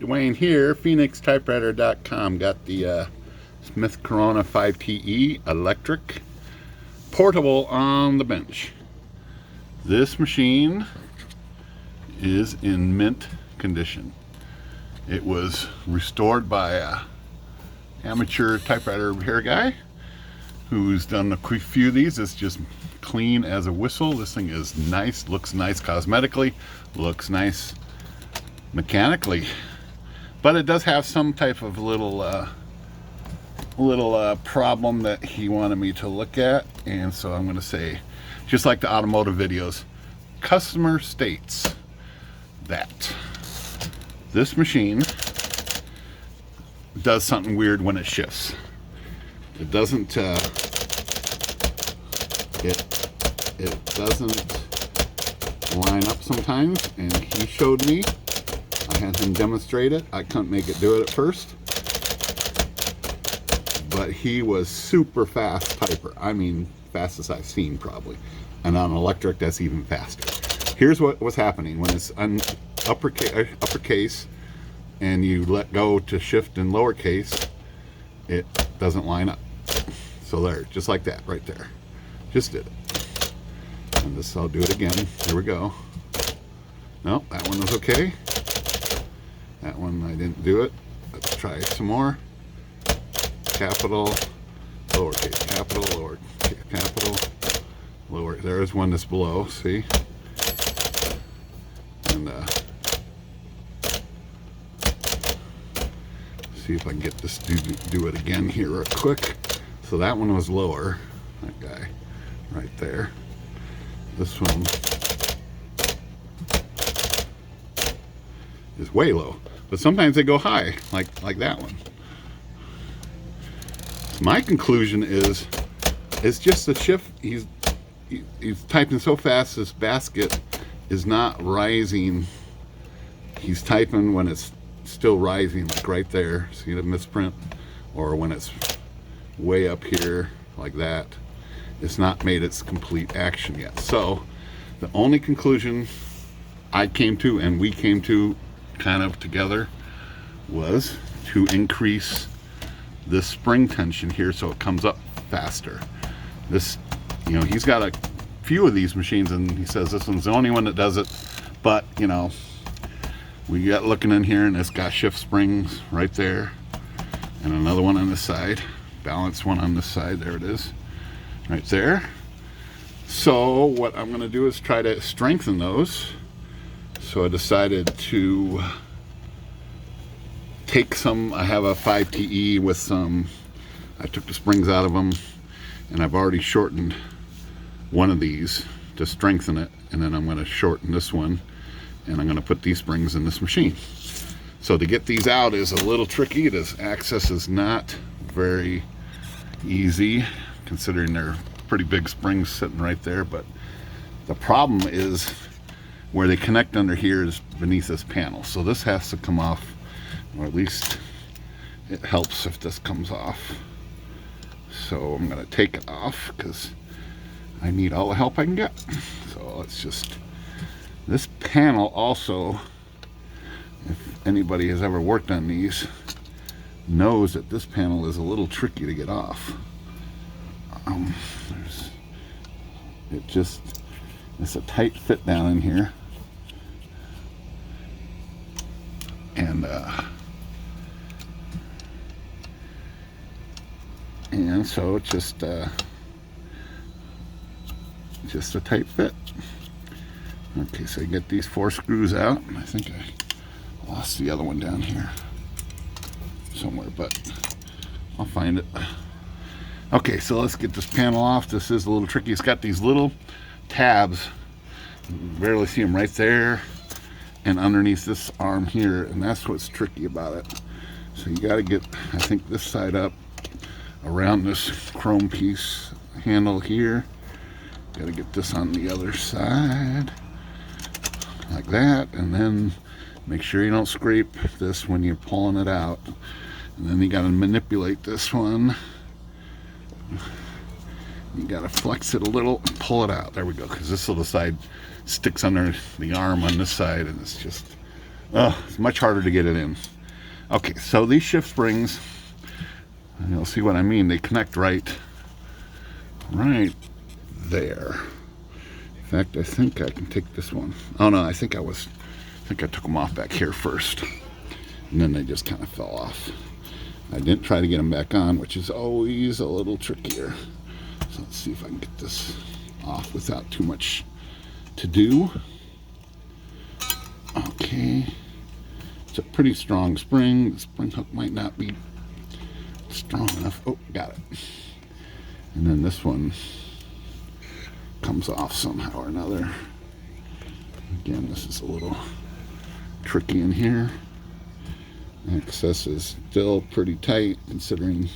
Dwayne here, PhoenixTypewriter.com. Got the Smith Corona 5TE electric portable on the bench. This machine is in mint condition. It was restored by a amateur typewriter repair guy who's done a quick few of these. It's just clean as a whistle. This thing is nice, looks nice cosmetically, looks nice mechanically, but it does have some type of little problem that he wanted me to look at, and so I'm going to say, just like the automotive videos, customer states that this machine does something weird when it shifts. It doesn't it doesn't line up sometimes, and he showed me. I had him demonstrate it. I couldn't make it do it at first, but he was super fast typer. I mean, fastest I've seen probably, and on electric that's even faster. Here's what was happening when it's uppercase and you let go to shift in lowercase, it doesn't line up. So there, just like that right there, just did it. And this, I'll do it again. Here we go. No, that one was okay. That one I didn't do it. Let's try it some more. Capital, lowercase, capital, lowercase, capital, lower. There's one that's below, see? And see if I can get this to do it again here real quick. So that one was lower, that guy right there. This one is way low, but sometimes they go high, like that one. My conclusion is, it's just a shift. He's typing so fast, this basket is not rising. He's typing when it's still rising, like right there. See the misprint? Or when it's way up here, like that. It's not made its complete action yet. So the only conclusion I came to, and we came to kind of together, was to increase this spring tension here so it comes up faster. This, you know, he's got a few of these machines and he says this one's the only one that does it, but you know, we got looking in here and it's got shift springs right there, and another one on this side, balance one on this side, there it is, right there. So what I'm going to do is try to strengthen those. So I decided to take some, I have a 5TE with some, I took the springs out of them, and I've already shortened one of these to strengthen it, and then I'm going to shorten this one, and I'm going to put these springs in this machine. So to get these out is a little tricky. This access is not very easy, considering they're pretty big springs sitting right there, but the problem is where they connect under here is beneath this panel. So this has to come off, or at least it helps if this comes off. So I'm going to take it off because I need all the help I can get. So let's just, this panel also, if anybody has ever worked on these, knows that this panel is a little tricky to get off. It's a tight fit down in here. And so it's just a tight fit. Okay, so you get these 4 screws out. I think I lost the other one down here somewhere, but I'll find it. Okay, so let's get this panel off. This is a little tricky. It's got these little tabs. You can barely see them right there and underneath this arm here, and that's what's tricky about it. So you got to get, I think, this side up around this chrome piece handle here. Got to get this on the other side like that, and then make sure you don't scrape this when you're pulling it out. And then you got to manipulate this one. You got to flex it a little and pull it out. There we go, because this little side sticks under the arm on this side, and it's just It's much harder to get it in. Okay, so these shift springs, and you'll see what I mean, they connect right there. In fact, I think I can take this one. Oh no, I think I took them off back here first, and then they just kind of fell off. I didn't try to get them back on, which is always a little trickier. So let's see if I can get this off without too much to do. Okay, it's a pretty strong spring. The spring hook might not be strong enough. Oh, got it. And then this one comes off somehow or another. Again, this is a little tricky in here. Access is still pretty tight considering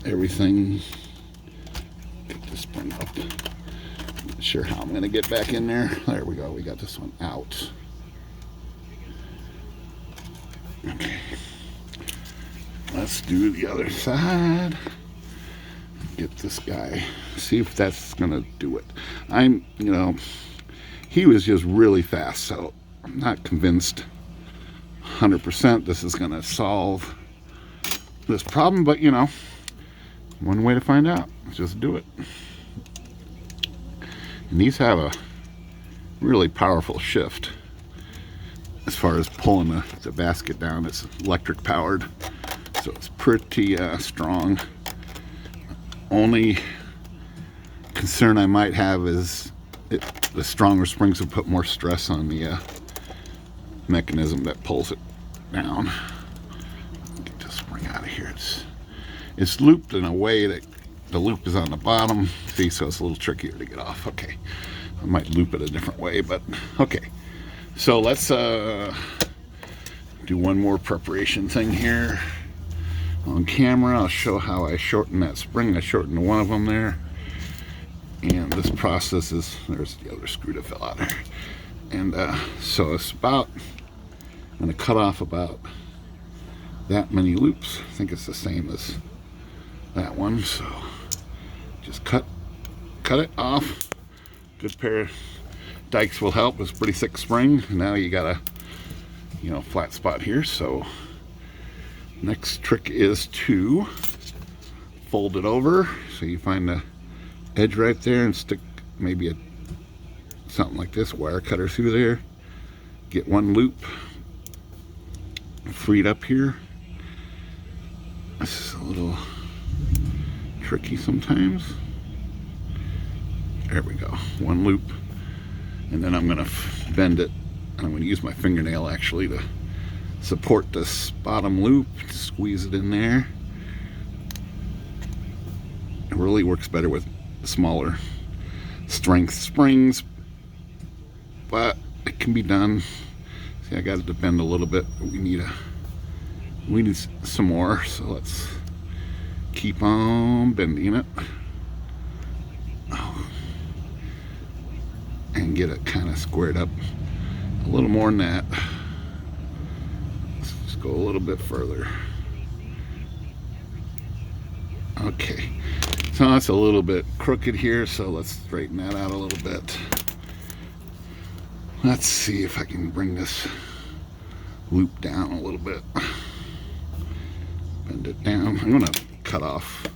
everything. Get this spring up. Not sure how I'm going to get back in there. There we go. We got this one out. Okay. Let's do the other side. Get this guy. See if that's going to do it. He was just really fast, so I'm not convinced 100% this is going to solve this problem, but one way to find out is just do it. And these have a really powerful shift as far as pulling the basket down. It's electric powered, so it's pretty strong. Only concern I might have is the stronger springs will put more stress on the mechanism that pulls it down. Get this spring out of here. It's looped in a way that the loop is on the bottom. See, so it's a little trickier to get off. Okay, I might loop it a different way, but okay. So let's do one more preparation thing here on camera. I'll show how I shorten that spring. I shortened one of them there. And this process is, there's the other screw that fell out there. And so it's about, I'm going to cut off about that many loops. I think it's the same as that one. So just cut it off. Good pair of dikes will help. It's a pretty thick spring. Now you got a flat spot here. So next trick is to fold it over. So you find the edge right there and stick maybe something like this wire cutter through there. Get one loop freed up here. This is a little tricky sometimes. There we go, one loop, and then I'm going to bend it, and I'm going to use my fingernail actually to support this bottom loop, squeeze it in there. It really works better with smaller strength springs, but it can be done. See, I got it to bend a little bit. We need some more, so let's keep on bending it. And get it kind of squared up a little more than that. Let's just go a little bit further. Okay, so that's a little bit crooked here, so let's straighten that out a little bit. Let's see if I can bring this loop down a little bit. Bend it down. I'm going to cut off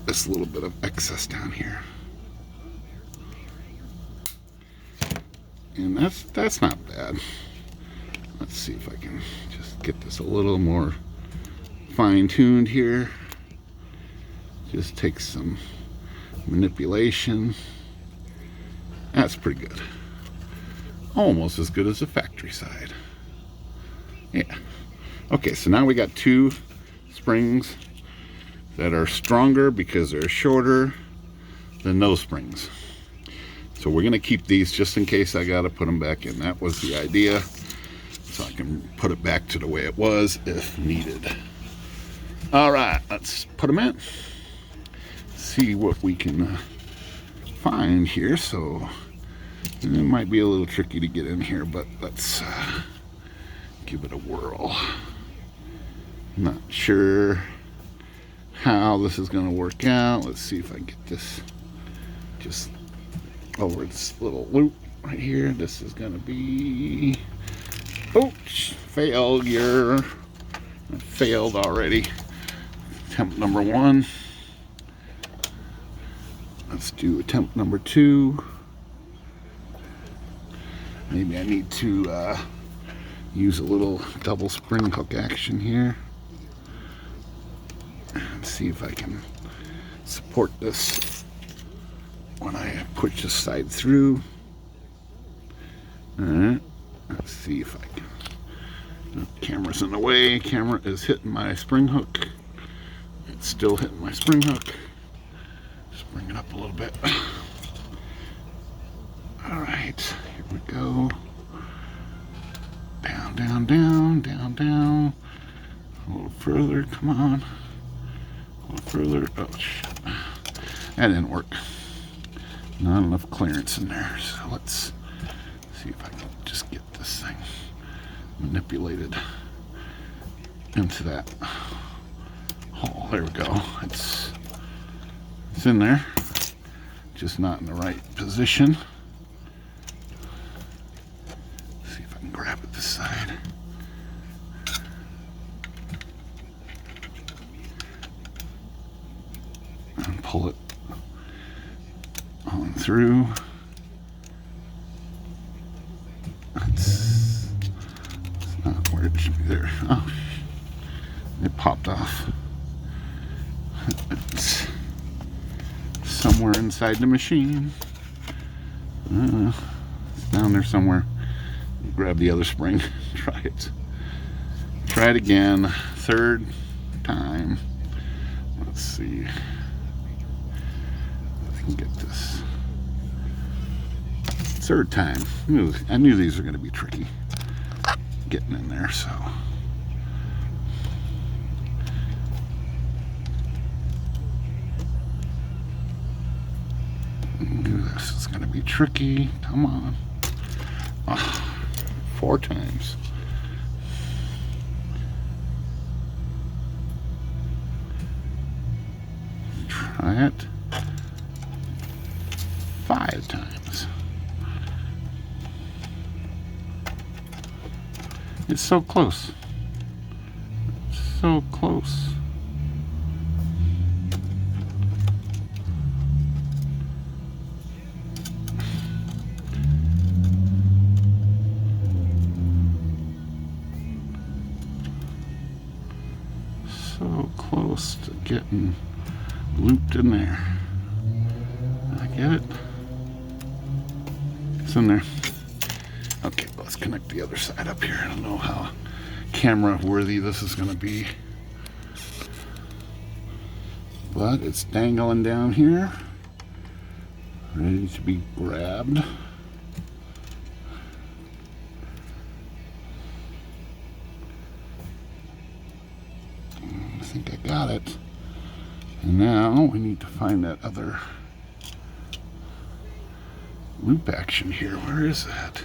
this little bit of excess down here. And that's not bad. Let's see if I can just get this a little more fine-tuned here. Just takes some manipulation. That's pretty good. Almost as good as the factory side. Yeah. Okay, so now we got two springs that are stronger because they're shorter than those springs. So we're going to keep these just in case I got to put them back in. That was the idea. So I can put it back to the way it was if needed. All right, let's put them in. See what we can find here. So it might be a little tricky to get in here, but let's give it a whirl. Not sure how this is going to work out. Let's see if I can get this just over this little loop. right here. This is going to be, oops, failure. It failed already. Attempt number 1. Let's do attempt number 2. Maybe I need to use a little double spring hook action here and see if I can support this when I push this side through. Alright, let's see if I can. The camera's in the way. Camera is hitting my spring hook. It's still hitting my spring hook. Just bring it up a little bit. Alright, here we go. Down, down, down, down, down. A little further, come on. A little further. Oh, shit. That didn't work. Not enough clearance in there. So let's see if I can just get this thing manipulated into that hole. There we go. It's in there. Just not in the right position. See if I can grab it this side. And pull it on through. It's not where it should be there. Oh, it popped off. It's somewhere inside the machine. It's down there somewhere. Grab the other spring. Try it. Try it again. 3rd time. Let's see if I can get this. 3rd time. I knew these were going to be tricky getting in there, so. Do this. It's going to be tricky. Come on. Oh, 4 times. Try it. 5 times. It's so close. So close. So close to getting looped in there. Did I get it? It's in there. Okay, let's connect the other side up here. I don't know how camera worthy this is going to be, but it's dangling down here, ready to be grabbed. I think I got it. And now we need to find that other loop action here. Where is that?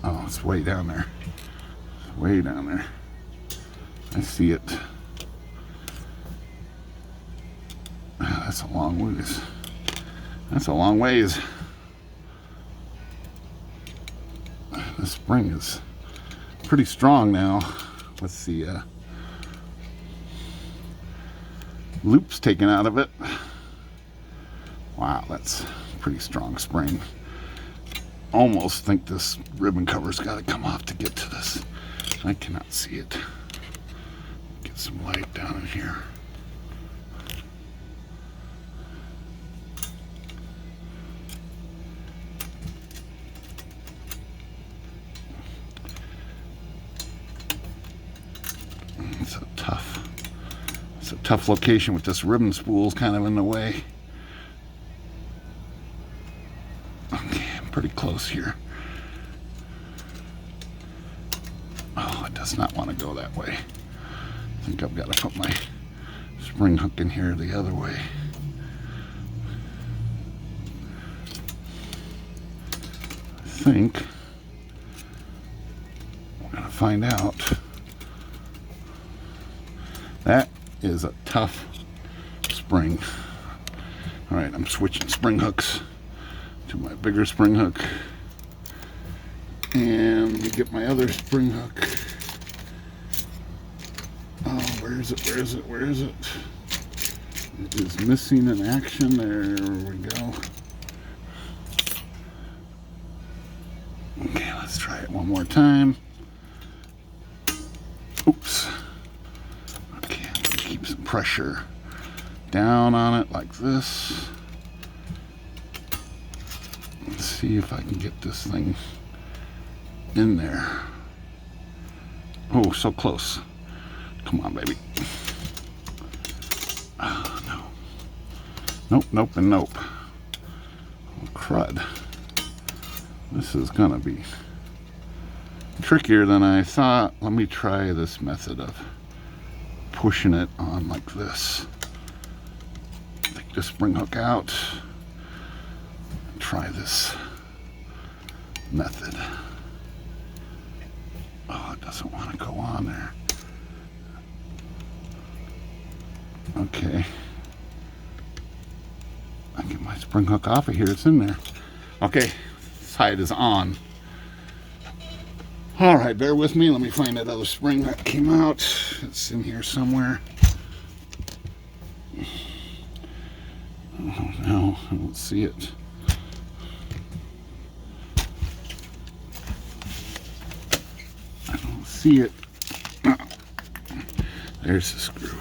Oh, it's way down there. It's way down there. I see it. That's a long ways. That's a long ways. The spring is pretty strong now with the loops taken out of it. Wow, that's a pretty strong spring. Almost think this ribbon cover's got to come off to get to this. I cannot see it. Get some light down in here. It's a tough location with this ribbon spools kind of in the way. Okay, I'm pretty close here. Oh, it does not want to go that way. I think I've got to put my spring hook in here the other way. I think we're going to find out. That is a tough spring. All right, I'm switching spring hooks to my bigger spring hook. And let me get my other spring hook. Oh, where is it? Where is it? Where is it? It is missing in action. There we go. Okay, let's try it one more time. Oops. Okay, keep some pressure down on it like this. Let's see if I can get this thing in there. Oh, so close. Come on, baby. Oh, no. Nope, nope, and nope. Oh, crud. This is gonna be trickier than I thought. Let me try this method of pushing it on like this. Take the spring hook out. Try this method. Oh, it doesn't want to go on there. Okay. I get my spring hook off of here. It's in there. Okay, side is on. All right, bear with me. Let me find that other spring that came out. It's in here somewhere. Oh no, I don't see it. I don't see it. Oh. There's the screw.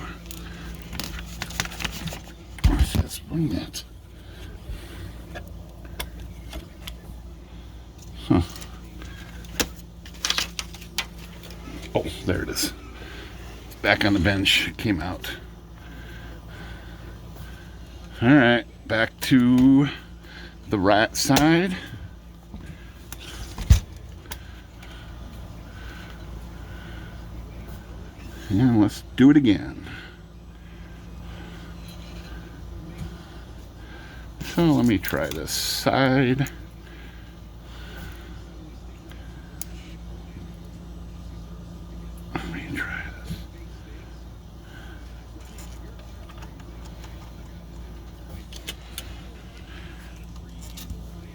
Where's that spring at? Huh. Oh, there it is. It's back on the bench. It came out. All right, back to the right side. And let's do it again. So let me try this side. Let me try this.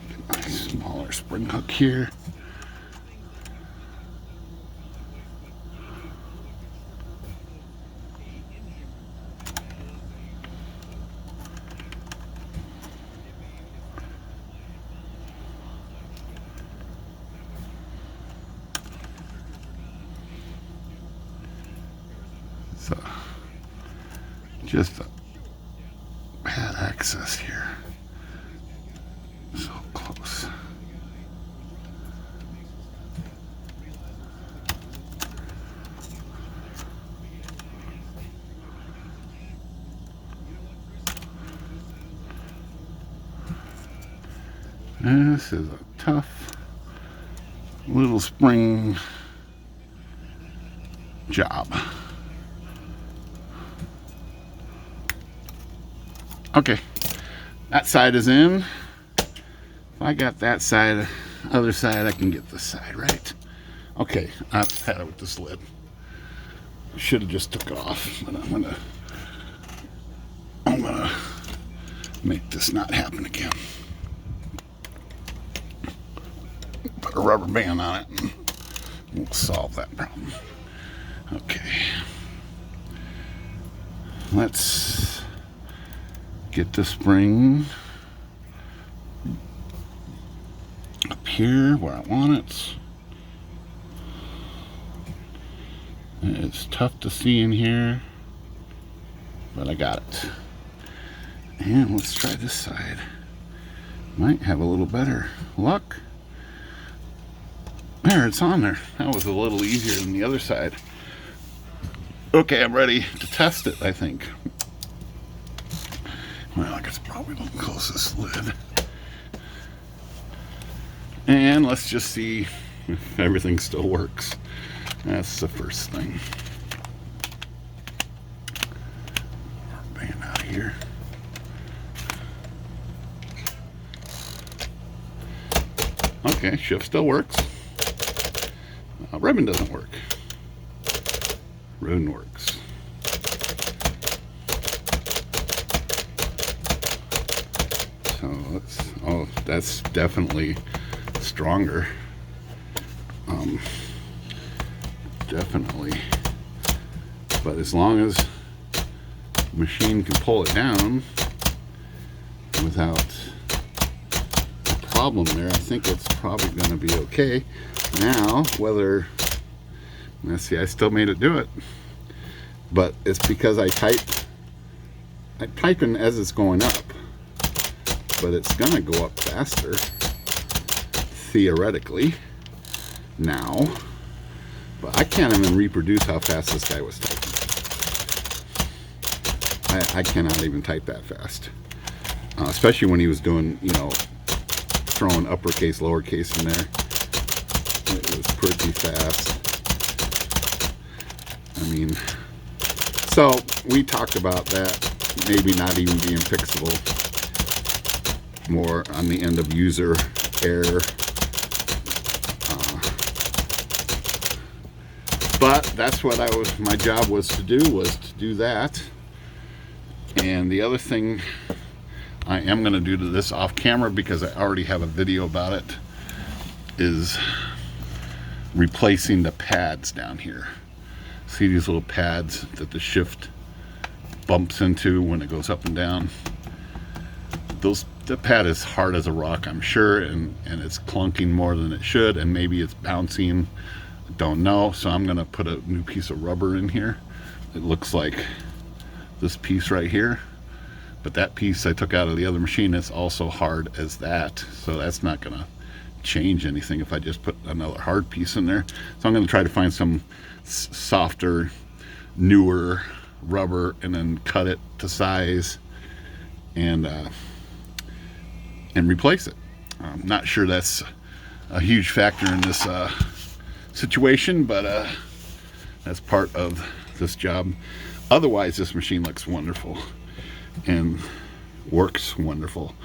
Get my smaller spring hook here. So, just a bad access here. So close. This is a tough little spring job. Okay, that side is in. If I got that side, other side, I can get this side, right? Okay, I've had it with this lid. Should have just took it off, but I'm gonna make this not happen again. Put a rubber band on it and we'll solve that problem. Okay. Let's get the spring up here where I want it. It's tough to see in here, but I got it. And let's try this side. Might have a little better luck. There, it's on there. That was a little easier than the other side. Okay, I'm ready to test it, I think. Well, I guess probably the closest lid. And let's just see if everything still works. That's the first thing. Band out of here. Okay, shift still works. Ribbon doesn't work. Ribbon works. So let's, oh, that's definitely stronger. Definitely. But as long as the machine can pull it down without a problem there, I think it's probably going to be okay. Now, whether, let's see, I still made it do it, but it's because I'm typing as it's going up, but it's going to go up faster, theoretically, now. But I can't even reproduce how fast this guy was typing. I cannot even type that fast. Especially when he was doing, you know, throwing uppercase, lowercase in there. It was pretty fast. I mean, so we talked about that maybe not even being fixable. More on the end of user error. But that's what my job was to do that. And the other thing I am going to do to this off camera, because I already have a video about it, is replacing the pads down here. See these little pads that the shift bumps into when it goes up and down? The pad is hard as a rock, I'm sure, and it's clunking more than it should, and maybe it's bouncing. Don't know. So I'm going to put a new piece of rubber in here. It looks like this piece right here, but that piece I took out of the other machine is also hard as that, so that's not going to change anything if I just put another hard piece in there. So I'm going to try to find some softer, newer rubber and then cut it to size and replace it. I'm not sure that's a huge factor in this situation, but that's part of this job. Otherwise, this machine looks wonderful and works wonderful.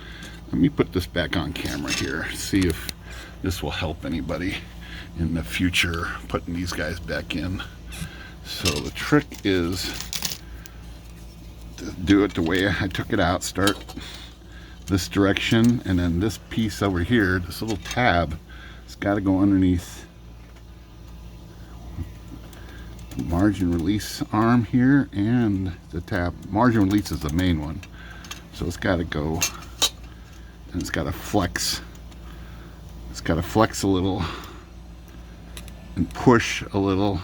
Let me put this back on camera here, see if this will help anybody in the future, putting these guys back in. So the trick is to do it the way I took it out. Start this direction, and then this piece over here, this little tab, it's got to go underneath margin release arm here, and the tab. Margin release is the main one, so it's got to go, and it's got to flex. It's got to flex a little and push a little.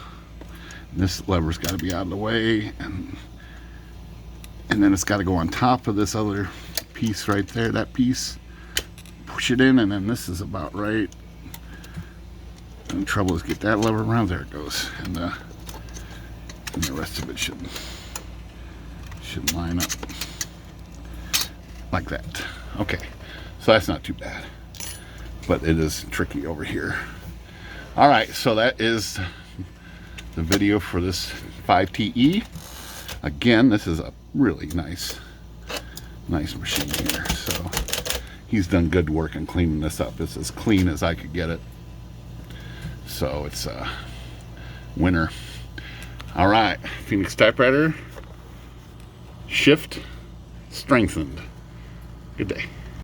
And this lever's got to be out of the way, and then it's got to go on top of this other piece right there. That piece, push it in, and then this is about right. And the trouble is get that lever around. There it goes, and the rest of it should line up like that. Okay, so that's not too bad, but it is tricky over here. All right, so that is the video for this 5TE. Again, this is a really nice machine here. So he's done good work in cleaning this up. It's as clean as I could get it. So it's a winner. All right, Phoenix Typewriter, shift strengthened. Good day.